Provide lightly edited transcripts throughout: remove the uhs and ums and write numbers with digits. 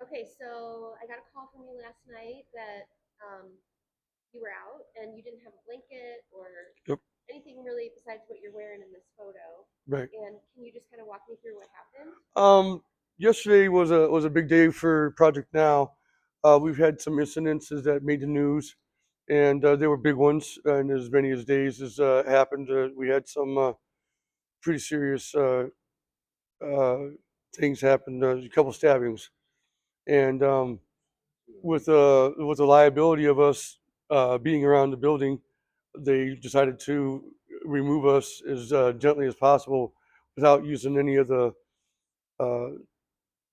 Okay, so I got a call from you last night that you were out and you didn't have a blanket or Yep. anything really besides what you're wearing in this photo. Right. And can you just kind of walk me through what happened? Um, Yesterday was a big day for Project Now. We've had some incidences that made the news, and they were big ones. And as many as days as happened, we had some pretty serious uh, things happen. A couple stabbings, and with the liability of us being around the building, they decided to remove us as gently as possible without using any of the uh,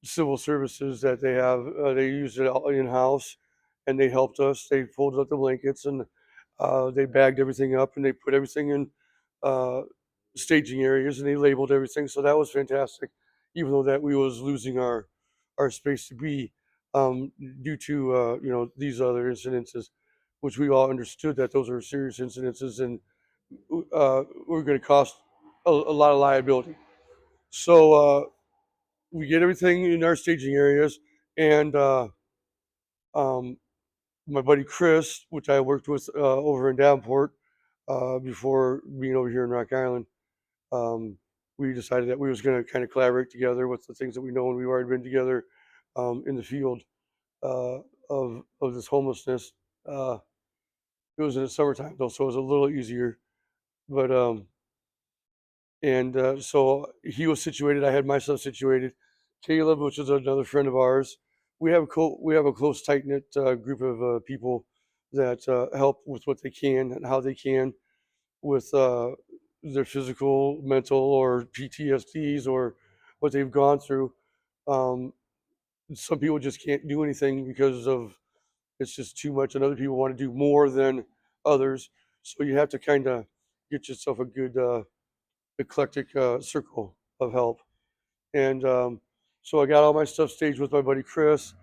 civil services that they have. They used it all in house, and they helped us. They folded up the blankets and they bagged everything up and they put everything in uh, staging areas and they labeled everything. So that was fantastic, even though that we was losing our space to be um, due to these other incidences, which we all understood that those are serious incidences and were going to cost a lot of liability. So we get everything in our staging areas, and um, my buddy Chris, which I worked with over in Davenport before being over here in Rock Island, um, we decided that we was going to kind of collaborate together with the things that we know, and we've already been together in the field uh, of this homelessness. Uh, it was in the summertime though, so it was a little easier. But and so he was situated. I had myself situated. Caleb, which is another friend of ours, we have a close, tight knit group of people that help with what they can and how they can with their physical, mental, or PTSDs or what they've gone through. Um, some people just can't do anything because of it's just too much, and other people want to do more than others. So you have to kind of get yourself a good eclectic circle of help. And so I got all my stuff staged with my buddy Chris,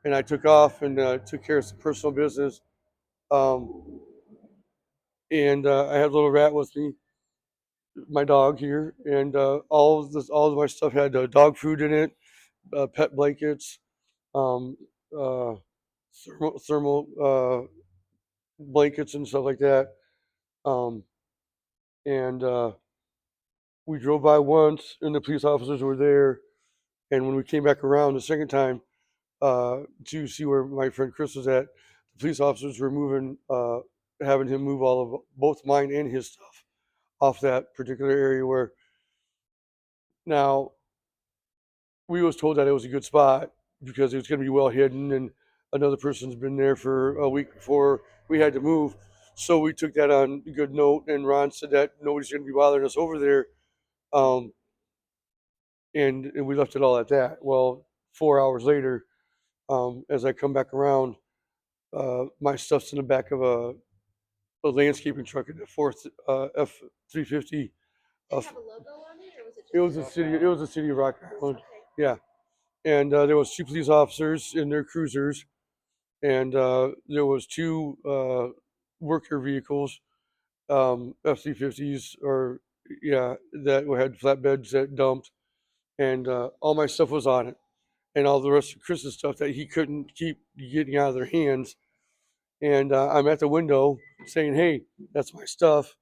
and I took off and took care of some personal business. Um, and I had a little rat with me, my dog here, and all of my stuff had dog food in it, pet blankets, um, uh, thermal blankets and stuff like that. Um, and we drove by once, and the police officers were there. And when we came back around the second time, to see where my friend Chris was at. The police officers were having him move all of both mine and his stuff off that particular area. Where now we was told that it was a good spot because it was going to be well hidden, and another person's been there for a week before we had to move. So we took that on good note, and Ron said that nobody's going to be bothering us over there, um, and we left it all at that. Well, 4 hours later, as I come back around, my stuff's in the back of a landscaping truck in the fourth F-350. Did it have a logo on it or was it It just was a a normal? city. It was a city of Rock Island. Okay. Yeah, and there was two police officers in their cruisers, and there was two worker vehicles, F-350s, or yeah, that had flatbeds that dumped, and all my stuff was on it, and all the rest of Chris's stuff that he couldn't keep getting out of their hands. And I'm at the window saying, "Hey, that's my stuff."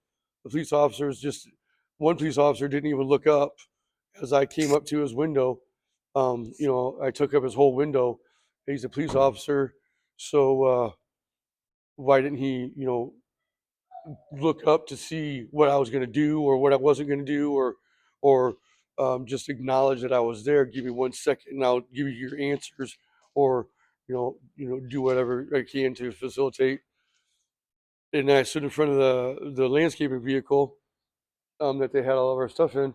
The police officers just one police officer didn't even look up as I came up to his window. I took up his whole window. He's a police officer, so why didn't he, look up to see what I was going to do or what I wasn't going to do, or just acknowledge that I was there? Give me 1 second, and I'll give you your answers, or do whatever I can to facilitate. And I stood in front of the landscaping vehicle that they had all of our stuff in,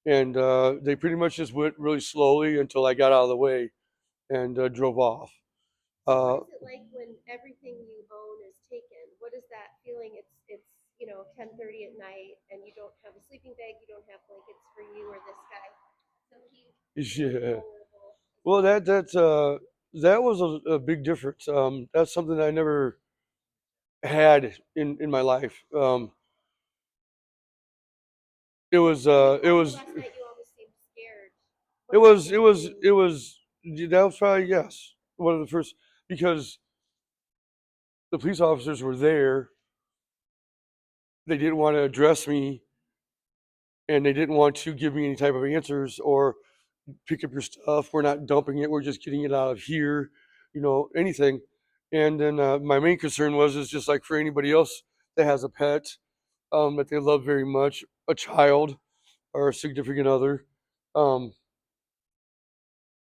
and they pretty much just went really slowly until I got out of the way and drove off. So what Uh, is it like when everything you own is taken? What is that feeling? It's 10:30 at night and you don't have a sleeping bag, you don't have blankets for you or this guy. So he's really yeah. vulnerable as Well, well. that was a big difference. That's something I never had in my life. It was When I it called you was last night, you almost seemed scared. it What was happened it to was you? it was that was probably, yes, one of the first, because the police officers were there. They didn't want to address me, and they didn't want to give me any type of answers or pick up your stuff. We're not dumping it. We're just getting it out of here, anything. And then my main concern was, is just like for anybody else that has a pet that they love very much, a child or a significant other. Um,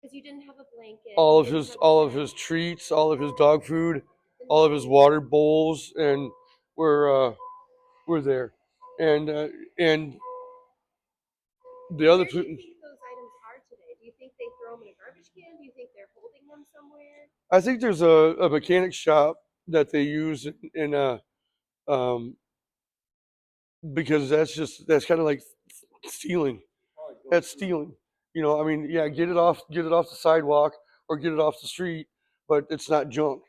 Because you didn't have a blanket, all you of didn't his have a all of bed, his treats, all of his dog food, the all of his noise. water bowls, and we're there. And the other Where do you pl- think those items are today? Do you think they throw them in a garbage can? Do you think they're holding them somewhere? I think there's a mechanic shop that they use in um, because that's kind of like stealing. That's stealing. I mean, yeah, get it off the sidewalk or get it off the street, but it's not junk.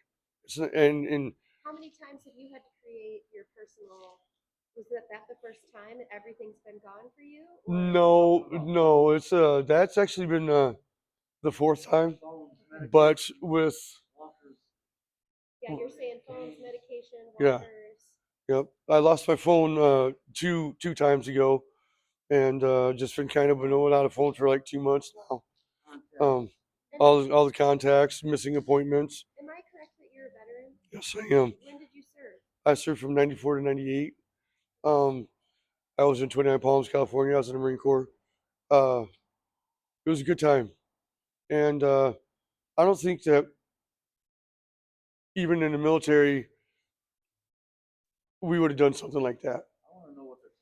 It's not, and How many times have you had to create your personal? Was that the first time that everything's been gone for you, or no, no, it's that's actually been the fourth time, but with yeah, you're saying phones, medication, yeah, walkers. yep. I lost my phone two times ago, and just been kind of been without a phone for like 2 months now. Um, And all the contacts, missing appointments. am I correct that you're a veteran? Yes, I am. When did you serve? I served from '94 to '98. Um, I was in 29 Palms, California. I was in the Marine Corps. Uh, it was a good time, and I don't think that even in the military we would have done something like that.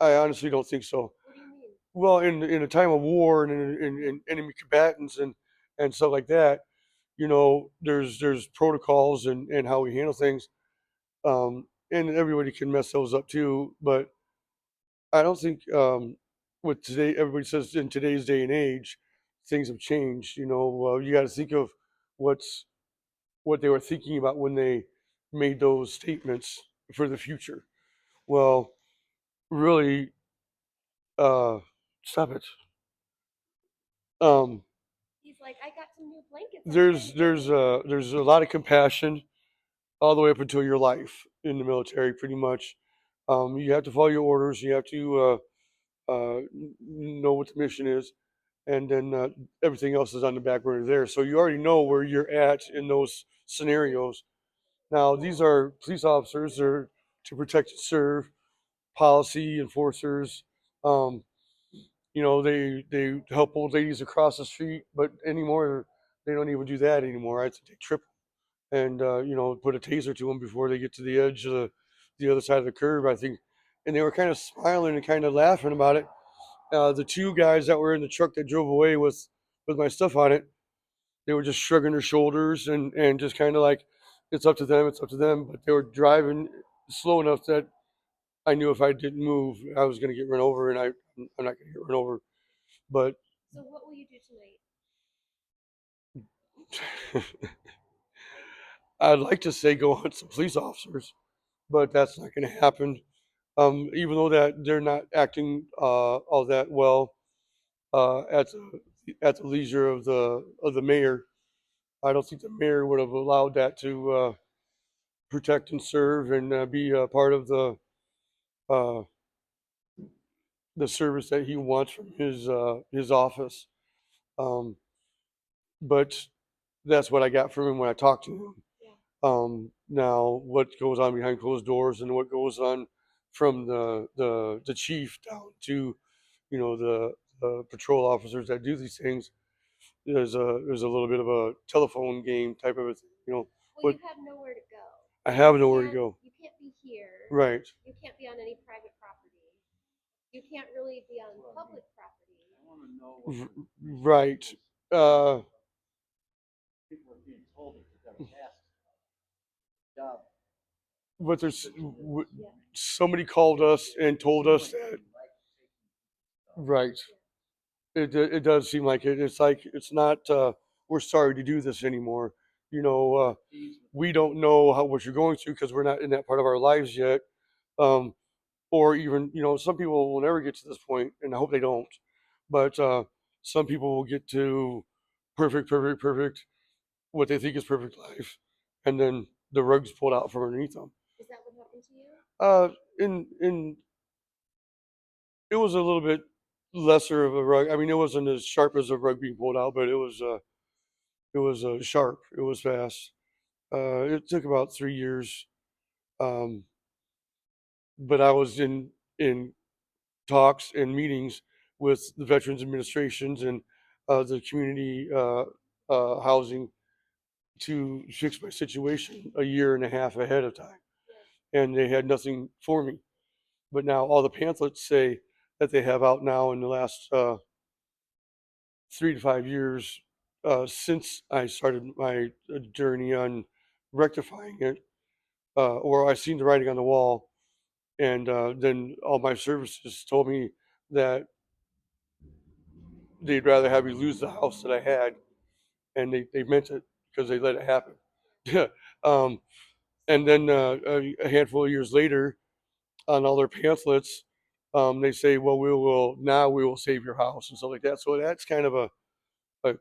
I honestly don't think so. What do you mean? Well, in a time of war and in enemy combatants and stuff like that, there's protocols and how we handle things, and everybody can mess those up too. But I don't think with today, everybody says in today's day and age, things have changed. You got to think of what's what they were thinking about when they made those statements for the future. Well, really, uh, stop it. Um, He's like, I got some new blankets. I'm there's trying to there's get in. uh, there's a lot of compassion all the way up until your life in the military, pretty much. You have to follow your orders. You have to know what the mission is, and then everything else is on the back burner there. So you already know where you're at in those scenarios. Now, these are police officers. They're to protect and serve, policy enforcers. Um, they help old ladies across the street, but anymore they don't even do that anymore. I think they trip and put a taser to them before they get to the edge of the other side of the curb. I think, and they were kind of smiling and kind of laughing about it. The two guys that were in the truck that drove away with my stuff on it, they were just shrugging their shoulders and just kind of like, it's up to them, it's up to them. But they were driving slow enough that I knew if I didn't move, I was going to get run over, and I'm not going to get run over. But So what will you do tonight? I'd like to say go hunt some police officers, but that's not going to happen. Even though that they're not acting all that well at the leisure of the mayor, I don't think the mayor would have allowed that to protect and serve and be a part of uh, the service that he wants from his office. Um, but that's what I got from him when I talked to him. Yeah. Now, what goes on behind closed doors and what goes on from the chief down to the patrol officers that do these things, there's a little bit of a telephone game type of a thing, Well, but you have nowhere to go. I have You nowhere to can't. go. You can't be here. Right. You can't be on any private property. You can't really be on public property. Right. Uh, but Yeah. somebody called us and told us that. Right. It does seem like it. It's like it's not. We're sorry to do this anymore. We don't know what you're going through because we're not in that part of our lives yet. Um, or even some people will never get to this point, and I hope they don't. But some people will get to perfect, what they think is perfect life, and then the rug's pulled out from underneath them. Is that what happened to you? In it was a little bit lesser of a rug. I mean, it wasn't as sharp as a rug being pulled out, but it was sharp. It was fast. It took about 3 years, um, but I was in talks and meetings with the Veterans Administrations and the community housing to fix my situation a year and a half ahead of time, Yeah. and they had nothing for me. But now all the pamphlets say that they have out now in the last 3 to 5 years since I started my journey on rectifying it, or I seen the writing on the wall, and then all my services told me that they'd rather have me lose the house that I had, and they meant it because they let it happen. um, and then a handful of years later, on all their pamphlets, they say, "Well, we will save your house," and stuff like that. So that's kind of a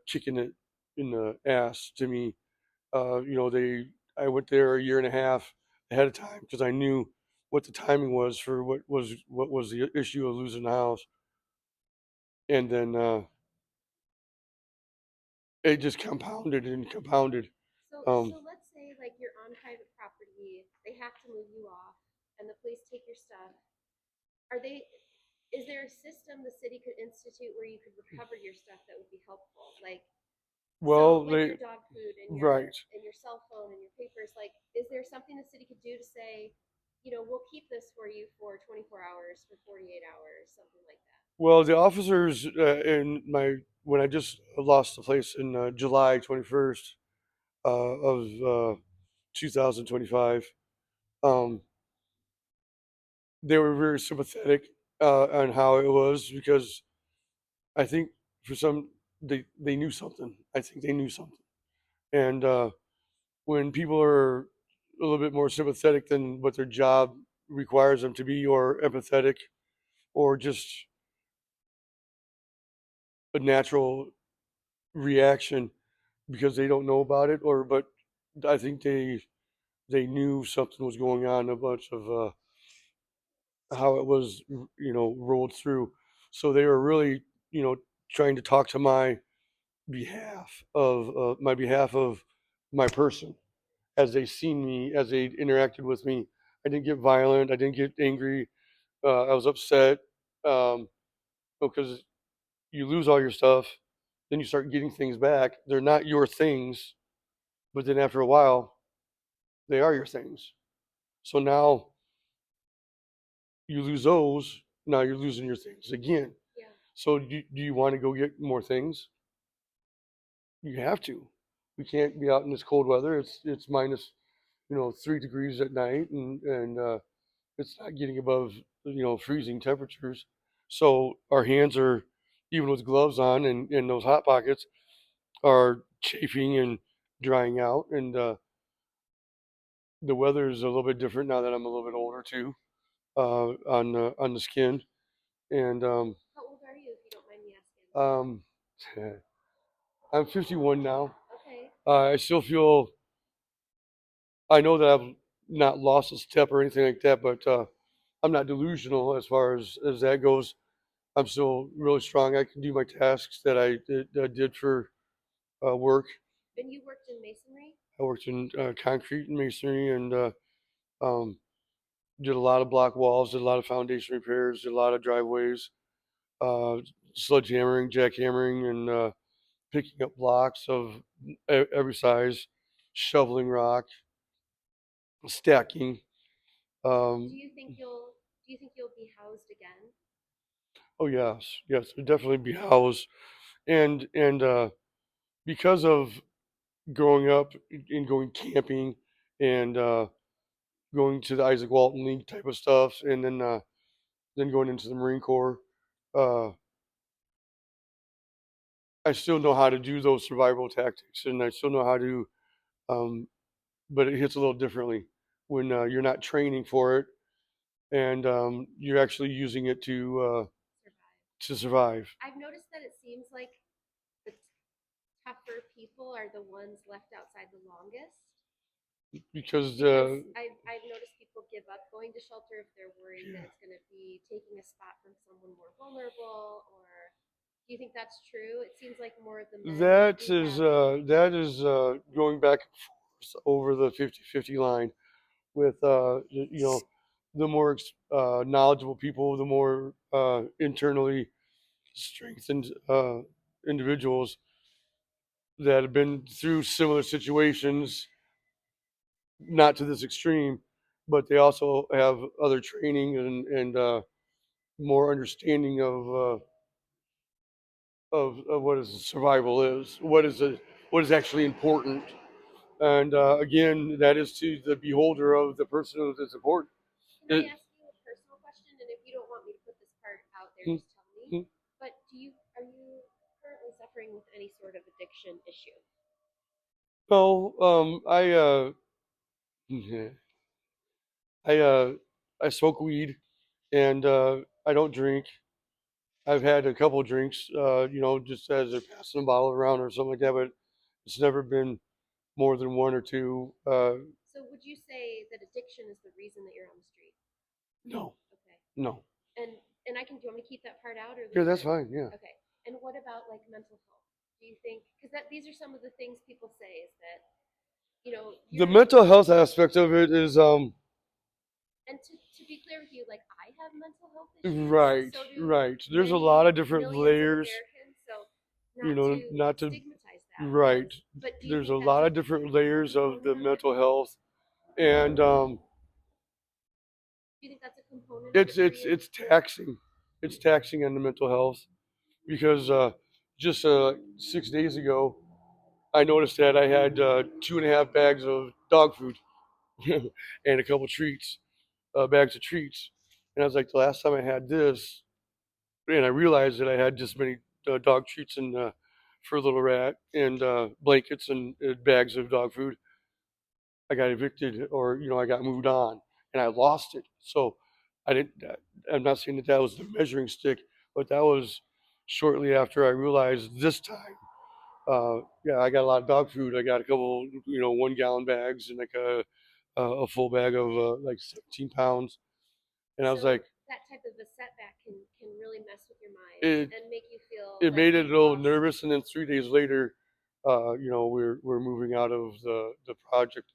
kick in the ass to me. They I went there a year and a half ahead of time because I knew what the timing was for what was the issue of losing the house, and then it just compounded and compounded. So, Um, so let's say like you're on private property, they have to move you off, and the police take your stuff. Are they? Is there a system the city could institute where you could recover your stuff that would be helpful? So well, like they your dog food right. and your cell phone and your papers. Like, is there something the city could do to say, we'll keep this for you for 24 hours, for 48 hours, something like that? Well, the officers in my when I just lost the place in July 21st of 2025, um, they were very sympathetic on how it was because I think for some they knew something. I think they knew something, and when people are a little bit more sympathetic than what their job requires them to be, or empathetic, or just a natural reaction because they don't know about it, or but I think they knew something was going on, a bunch of how it was, rolled through. So they were really, trying to talk to my behalf of my person as they seen me, as they interacted with me. I didn't get violent. I didn't get angry. I was upset because you lose all your stuff, then you start getting things back. They're not your things, but then after a while, they are your things. So now you lose those. Now you're losing your things again. Yeah. So do you want to go get more things? You have to. We can't be out in this cold weather. It's minus 3 degrees at night, and it's not getting above freezing temperatures. So our hands are, even with gloves on and those hot pockets, are chafing and drying out. And the weather is a little bit different now that I'm a little bit older too, on the skin. And How old are you, if you don't mind me asking? um, I'm 51 now. Okay. I still feel, I know that I've not lost a step or anything like that, but I'm not delusional as far as that goes. I'm still really strong. I can do my tasks that I did for work. And you worked in masonry? I worked in concrete and masonry, and um, did a lot of block walls, did a lot of foundation repairs, did a lot of driveways, uh, sledgehammering, jackhammering, and picking up blocks of every size, shoveling rock, stacking. Do Um, you think you'll do you think you'll be housed again? oh yes, yes, it'd definitely be housed, and because of growing up and going camping and going to the Isaac Walton League type of stuff, and then going into the Marine Corps, uh, I still know how to do those survival tactics, and I still know how to, um, but it hits a little differently when you're not training for it, and you're actually using it Survive. to survive. I've noticed that it seems like the tougher people are the ones left outside the longest? because Because I've noticed people give up going to shelter if they're worried that yeah, it's going to be taking a spot from someone more vulnerable. Or do you think that's true? It seems like more of the men do have. that is going back and forth over the 50-50 line with the more knowledgeable people, the more internally strengthened individuals that have been through similar situations, not to this extreme, but they also have other training and more understanding of what is survival is, what is actually important, and again, that is to the beholder of the person that's important. Can I It, ask you a personal question? And if you don't want me to put this part out there, hmm, just tell me. hmm. But are you currently suffering with any sort of addiction issue? Well, I I smoke weed and I don't drink. I've had a couple drinks, just as they're passing a bottle around or something like that, but it's never been more than one or two. So would you say that addiction is the reason that you're on the street? No, Okay. no. And and I can, do you want me to keep that part out or Yeah, leave that's it? fine. Yeah. Okay. And what about like mental health? Do you think, because that these are some of the things people say is that, The you're, mental health aspect of it is and to be clear with you, like I have mental health issues, right, so do right. There's a lot many of different millions of layers, Americans. So not to not to stigmatize that, right. but do you There's a think that's lot a of different layers of the component of it? mental health, and Do you think that's a component of it's it for it's you? it's taxing. It's taxing on the mental health because just 6 days ago, I noticed that I had 2.5 bags of dog food and a couple treats, bags of treats, and I was like, the last time I had this, and I realized that I had just many dog treats and for a little rat and blankets and bags of dog food. I got evicted, or I got moved on, and I lost it. So I didn't. I'm not saying that that was the measuring stick, but that was shortly after I realized this time. Yeah, I got a lot of dog food. I got a couple, 1 gallon bags and like a full bag of like 17 pounds. And I was So like, that type of a setback can really mess with your mind it and make you feel it like made it a you've little lost. nervous. And then 3 days later, we're moving out of the project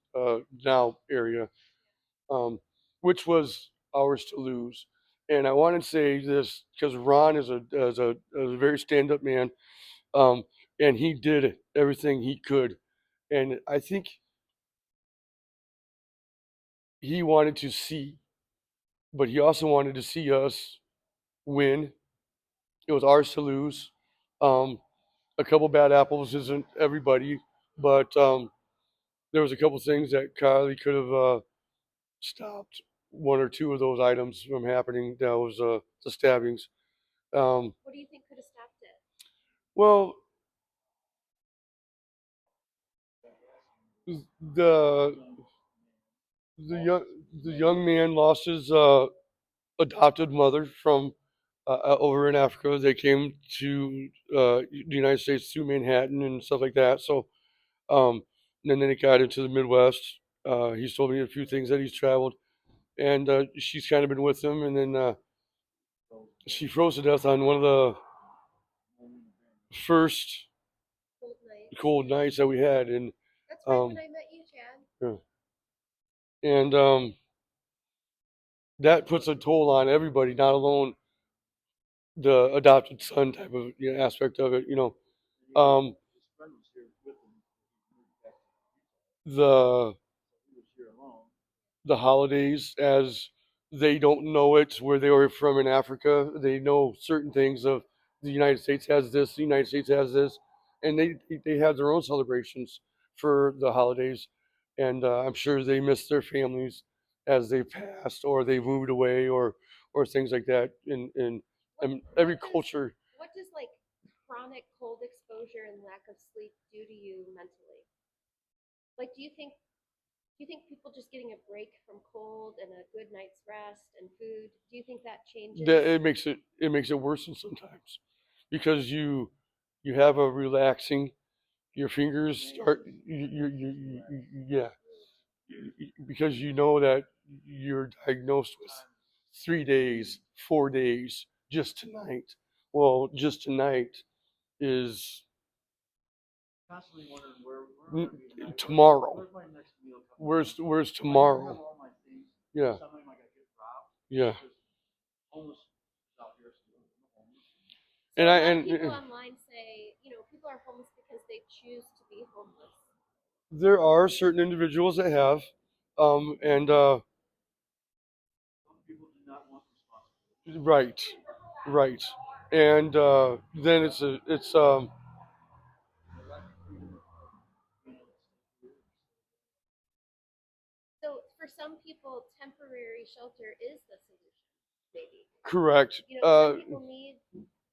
now area, um, which was ours to lose. And I want to say this because Ron is a very stand up man, um, and he did everything he could. And I think he wanted to see, but he also wanted to see us win. It was ours to lose. Um, a couple bad apples isn't everybody, but there was a couple things that Kylie could have stopped one or two of those items from happening. That was the stabbings. Um, What do you think could have stopped it? well, the the young the young man lost his adopted mother from over in Africa. They came to the United States through Manhattan and stuff like that. So, um, and then it got into the Midwest. He's told me a few things that he's traveled, and she's kind of been with him. And then she froze to death on one of the first Cold nights. cold nights that we had, and That's right when um, I met you, Chad. yeah. and that puts a toll on everybody, not alone the adopted son type of aspect of it. Um, the the holidays as they don't know it where they were from in Africa. They know certain things of the United States has this, the United States has this, and they have their own celebrations for the holidays, and I'm sure they miss their families as they passed or they moved away or things like that. What And what every does culture, what does like chronic cold exposure and lack of sleep do to you mentally? Like, do you think people just getting a break from cold and a good night's rest and food, do you think that changes? that it makes it worse sometimes because you have a relaxing your fingers start, yeah, because you know that you're diagnosed with 3 days, 4 days, just tonight. Well, just tonight is tomorrow. Where's tomorrow? Yeah, yeah. So And a I lot of and people online say, people are homeless because they choose to be homeless. there are certain individuals that have, and right, right, and then it's So for some people, temporary shelter is the solution, maybe. correct. Some people need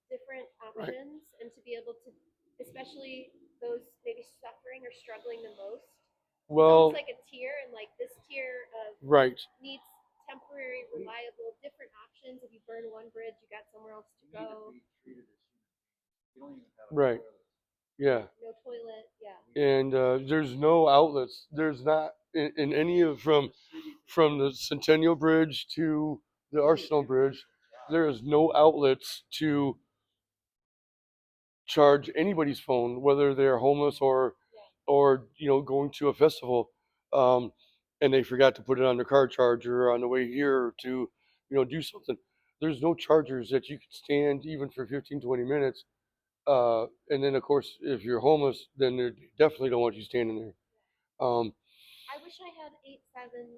different Right. options and to be able to, especially those maybe suffering or struggling the most. It's Well, almost like a tier, and like this tier of right, needs temporary, reliable, different options. If you burn one bridge, you got somewhere else to go. right, yeah. No toilet, yeah. And there's no outlets. There's not in any of from the Centennial Bridge to the Arsenal Bridge. There is no outlets to charge anybody's phone, whether they're homeless or going to a festival, um, and they forgot to put it on their car charger on the way here to do something. There's no chargers that you can stand even for 15, 20 minutes. And then of course, if you're homeless, then they definitely don't want you standing there. Um, I wish I had $870,000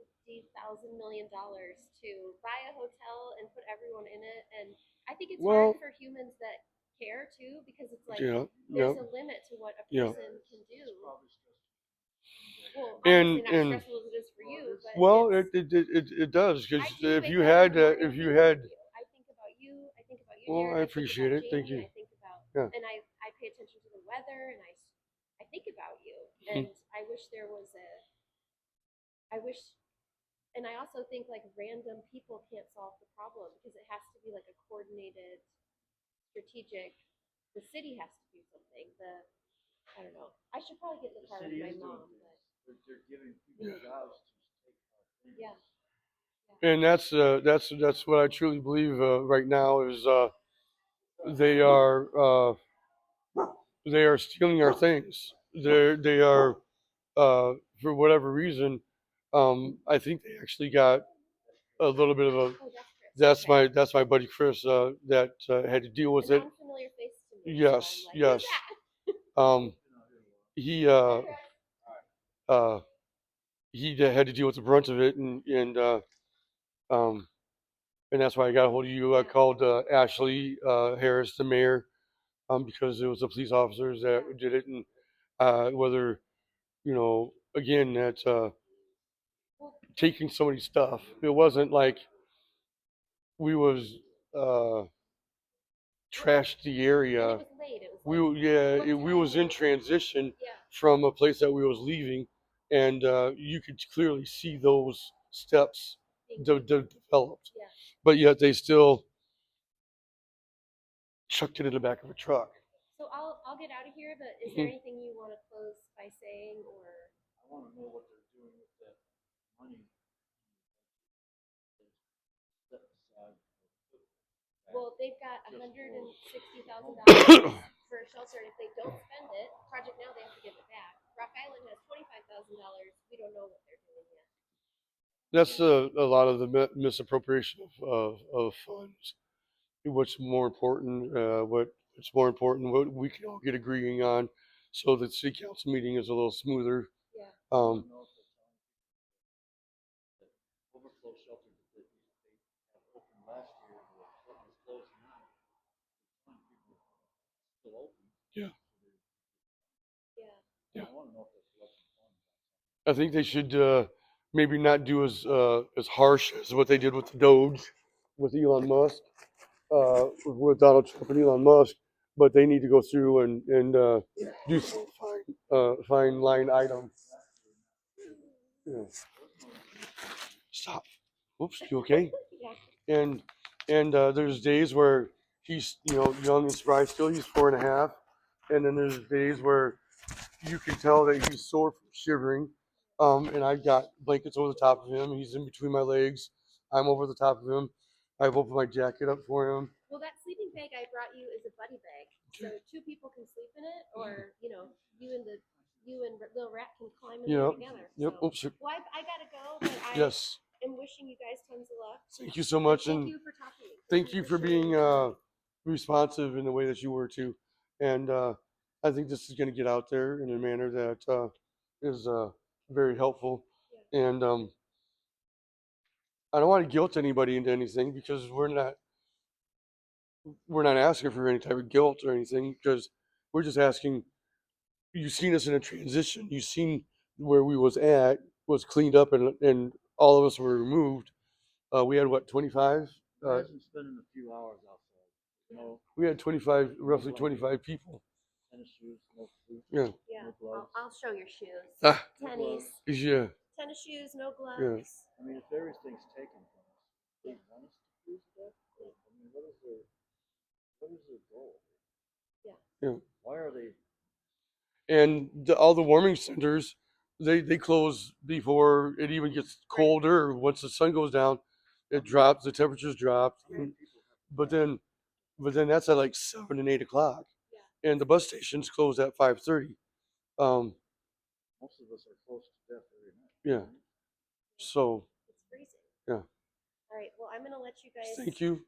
million to buy a hotel and put everyone in it. And I think it's hard well, for humans that care too, because it's like yeah, yeah, there's a limit to what a yeah. person can do. Well, obviously And not as stressful as it is for you, but well, it's. it does, because I do wake up in the morning if you thinking had, of you. I think about you. I think about you, well, Jared. I I think appreciate about it. Thank Jamie. you. I think about, Yeah. and I pay attention to the weather, and I think about you. Mhm. And I wish there was I wish, and I also think like random people can't solve the problem because it has to be like a coordinated, strategic. The city has to do something. I don't know. I should probably get in the car with my mom, but yeah, yeah. And that's what I truly believe right now is they are uh, they are stealing our things. They are for whatever reason. I think they actually got a little bit of a. Oh, that's Chris. Okay. That's my buddy Chris that had to deal with An it. unfamiliar face to me. Yes, So I'm like, yes. who's that? He uh, he had to deal with the brunt of it, um, and that's why I got a hold of you. I Yeah. called Ashley Harris, the mayor, because it was the police officers that did it, and whether again, that Well, taking somebody's stuff. It wasn't like we was uh, trashed the and area. it was late. It was like, We was in transition yeah. from a place that we was leaving, and you could clearly see those steps developed, Yeah. but yet they still chucked it in the back of a truck. So I'll get out of here, but is there Mhm. anything you want to close by saying, or? Well, they've got $160,000 for a shelter, and if they don't spend it, Project Now, they have to give it back. Rock Island has $25,000. We don't know what they're doing yet. That's a lot of the misappropriation of funds. What's more important, what we can all get agreeing on, so that city council meeting is a little smoother. Yeah. Um, yeah, Yeah. yeah. I think they should maybe not do as harsh as what they did with the Doge, with Elon Musk, with Donald Trump and Elon Musk, but they need to go through and do some fine line items. Yeah. Stop. Oops. You okay? Yeah. And there's days where he's young and spry still. He's 4.5, and then there's days where You can tell that he's sore from shivering. And I've got blankets over the top of him. He's in between my legs. I'm over the top of him. I've opened my jacket up for him. Well, that sleeping bag I brought you is a buddy bag, so two people can sleep in it, or you and little rat can climb in there Yep. together. Yep. So, Oops. Yep. well, I gotta go, but I Yes. am wishing you guys tons of luck. Thank you so And much, thank and you for talking. thank you for sharing being your story. responsive in the way that you were too. And I think this is going to get out there in a manner that is very helpful. Yeah. And I don't want to guilt anybody into anything because we're not asking for any type of guilt or anything because we're just asking. You've seen us in a transition. You've seen where we was cleaned up, and all of us were removed. We had what, 25? Imagine spending a few hours outside. No We had 25, roughly 25 people. tennis shoes, no food, Yeah. Yeah, no gloves. I'll show your shoes. Ah, Tennies, yeah. tennis shoes, no gloves. Yeah. I mean, if everything's taken from us, they want us to use that. I mean, what is their goal? Yeah. Yeah. Why are they? And all the warming centers, they close before it even gets colder. Once the sun goes down, it drops. The temperatures drop. Right. But then, that's at like 7 and 8 o'clock, Yeah. and the bus stations close at 5:30. Most of us are close to death every night. Yeah. So It's freezing. yeah. All right. Well, I'm gonna let you guys Thank you.